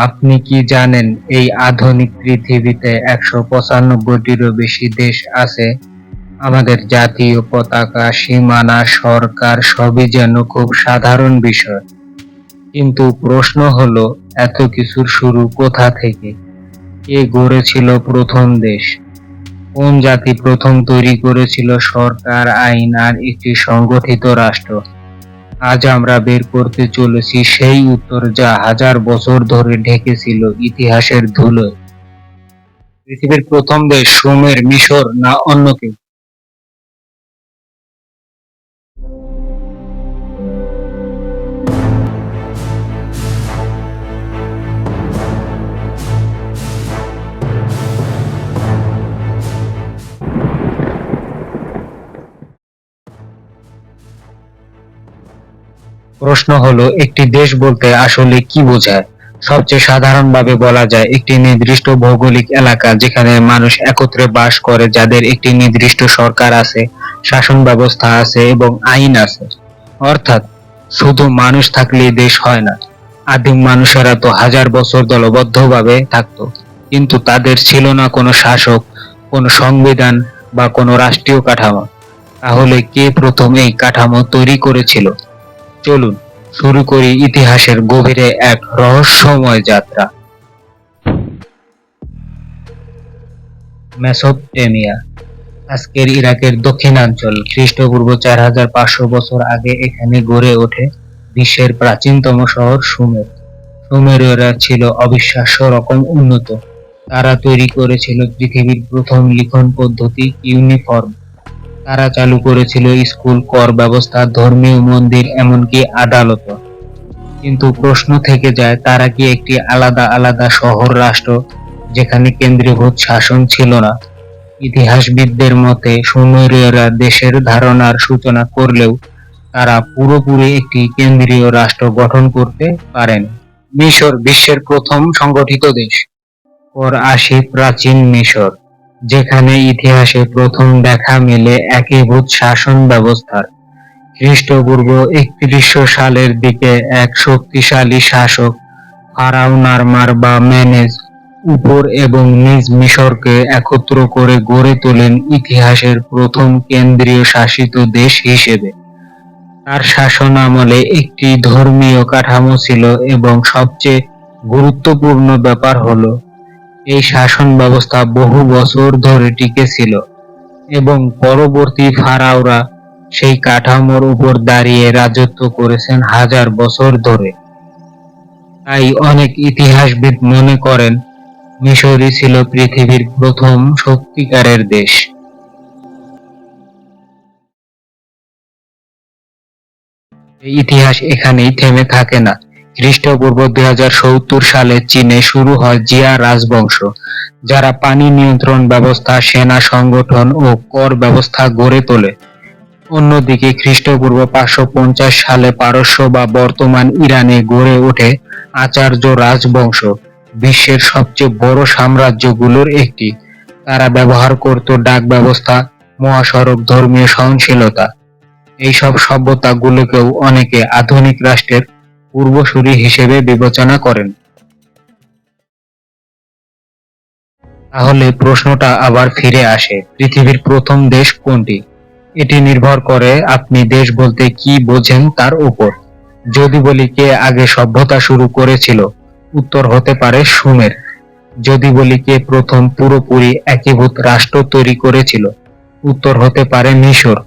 আপনি কি জানেন এই আধুনিক পৃথিবীতে ১৯৫টিরও বেশি দেশ আছে? আমাদের জাতীয় পতাকা, সীমানা, সরকার সবই যেন খুব সাধারণ বিষয়। কিন্তু প্রশ্ন হলো, এত কিছুর শুরু কোথা থেকে? কে গড়েছিল প্রথম দেশ? কোন জাতি প্রথম তৈরি করেছিল সরকার, আইন আর একটি সংগঠিত রাষ্ট্র? আজ আমরা বের করতে চলেছি সেই উত্তর যা হাজার বছর ধরে ঢেকে ছিল ইতিহাসের ধুলোয়। পৃথিবীর প্রথম দেশ সুমের, মিশর না অন্য কেউ? প্রশ্ন হলো, একটি দেশ বলতে আসলে কি বোঝায়? সবচেয়ে সাধারণভাবে বলা যায় একটি নির্দিষ্ট ভৌগোলিক এলাকা যেখানে মানুষ একত্রে বাস করে, যাদের একটি নির্দিষ্ট সরকার আছে, শাসন ব্যবস্থা আছে এবং আইন আছে। অর্থাৎ শুধু মানুষ থাকলেই দেশ হয় না। আদিম মানুষেরা তো হাজার বছর দলবদ্ধভাবে থাকতো, কিন্তু তাদের ছিল না কোনো শাসক, কোনো সংবিধান বা কোনো রাষ্ট্রীয় কাঠামো। তাহলে কে প্রথম এই কাঠামো তৈরি করেছিল? চলুন শুরু করি ইতিহাসের গভীরে এক রহস্যময় যাত্রা। মেসোপটেমিয়া, আজকের ইরাকের দক্ষিণাঞ্চল। খ্রিস্টপূর্ব ৪৫০০ বছর আগে এখানে গড়ে ওঠে বিশ্বের প্রাচীনতম শহর সুমের। সুমেরীয়রা ছিল অবিশ্বাস্য রকম উন্নত। তারা তৈরি করেছিল পৃথিবীর প্রথম লিখন পদ্ধতি ইউনিফর্ম। তারা চালু করেছিল স্কুল, কর ব্যবস্থা, ধর্মীয় মন্দির, এমনকি আদালতও। কিন্তু প্রশ্ন থেকে যায়, তারা কি একটি আলাদা আলাদা শহর রাষ্ট্র যেখানে কেন্দ্রীভূত শাসন ছিল না? ইতিহাসবিদদের মতে সুমেরীয়রা দেশের ধারণার সূচনা করলেও তারা পুরোপুরি একটি কেন্দ্রীয় রাষ্ট্র গঠন করতে পারেন। মিশর, বিশ্বের প্রথম সংগঠিত দেশ। পর আসি প্রাচীন মিশর, যেখানে ইতিহাসে প্রথম দেখা মেলে একীভূত শাসন ব্যবস্থার। খ্রিস্টপূর্ব ৩১০০ সালের দিকে এক শক্তিশালী শাসক ফারাও নারমার বা মেনেজ উপর এবং নিজ মিশরকে একত্র করে গড়ে তোলেন ইতিহাসের প্রথম কেন্দ্রীয় শাসিত দেশ হিসেবে। তার শাসনামলে একটি ধর্মীয় কাঠামো ছিল এবং সবচেয়ে গুরুত্বপূর্ণ ব্যাপার হলো, এই শাসন ব্যবস্থা বহু বছর ধরে টিকে ছিল এবং পরবর্তী ফারাওরা সেই কাঠামোর উপর দাঁড়িয়ে রাজত্ব করেছেন হাজার বছর ধরে। তাই অনেক ইতিহাসবিদ মনে করেন মিশরই ছিল পৃথিবীর প্রথম সত্যিকারের দেশ। এই ইতিহাস এখানেই থেমে থাকে না। খ্রিস্টপূর্ব ২০৭০ সালে চীনে শুরু হয় জিয়া রাজবংশ, যারা পানি নিয়ন্ত্রণ ব্যবস্থা, সেনা সংগঠন ও কর ব্যবস্থা গড়ে তোলে। অন্যদিকে খ্রিস্টপূর্ব ৫৫০ সালে পারস্য বা বর্তমান ইরানে গড়ে ওঠে আচার্য রাজবংশ, বিশ্বের সবচেয়ে বড় সাম্রাজ্যগুলোর একটি। তারা ব্যবহার করত ডাক ব্যবস্থা, মহাসড়ক, ধর্মীয় সহনশীলতা। এইসব সভ্যতাগুলোকেও অনেকে আধুনিক রাষ্ট্রের পূর্বসূরি হিসেবে বিবেচনা করেন। তাহলে প্রশ্নটা আবার ফিরে আসে, পৃথিবীর প্রথম দেশ কোনটি? এটি নির্ভর করে আপনি দেশ বলতে কি বোঝেন তার উপর। যদি বলি কে আগে সভ্যতা শুরু করেছিল, উত্তর হতে পারে সুমের। যদি বলি কে প্রথম পুরোপুরি একীভূত রাষ্ট্র তৈরি করেছিল, উত্তর হতে পারে মিশর।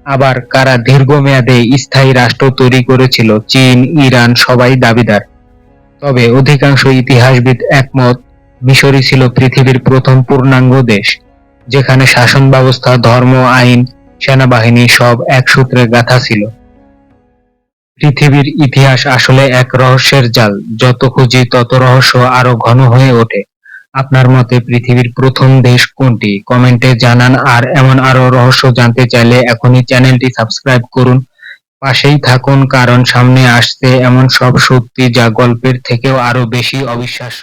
আবার কারা দীর্ঘমেয়াদে স্থায়ী রাষ্ট্র তৈরি করেছিল, চীন, ইরান সবাই দাবিদার। তবে অধিকাংশ ইতিহাসবিদ একমত মিশরই ছিল পৃথিবীর প্রথম পূর্ণাঙ্গ দেশ, যেখানে শাসন ব্যবস্থা, ধর্ম, আইন, সেনাবাহিনী সব এক সূত্রে গাঁথা ছিল। পৃথিবীর ইতিহাস আসলে এক রহস্যের জাল, যত খুঁজি তত রহস্য আরো ঘন হয়ে ওঠে। আপনার মতে পৃথিবীর প্রথম দেশ কোনটি? কমেন্টে জানান। আর এমন আরো রহস্য জানতে চাইলে এখনই চ্যানেলটি সাবস্ক্রাইব করুন, পাশেই থাকুন, কারণ সামনে আসছে এমন সব সত্যি যা গল্পের থেকেও আরো বেশি অবিশ্বাস্য।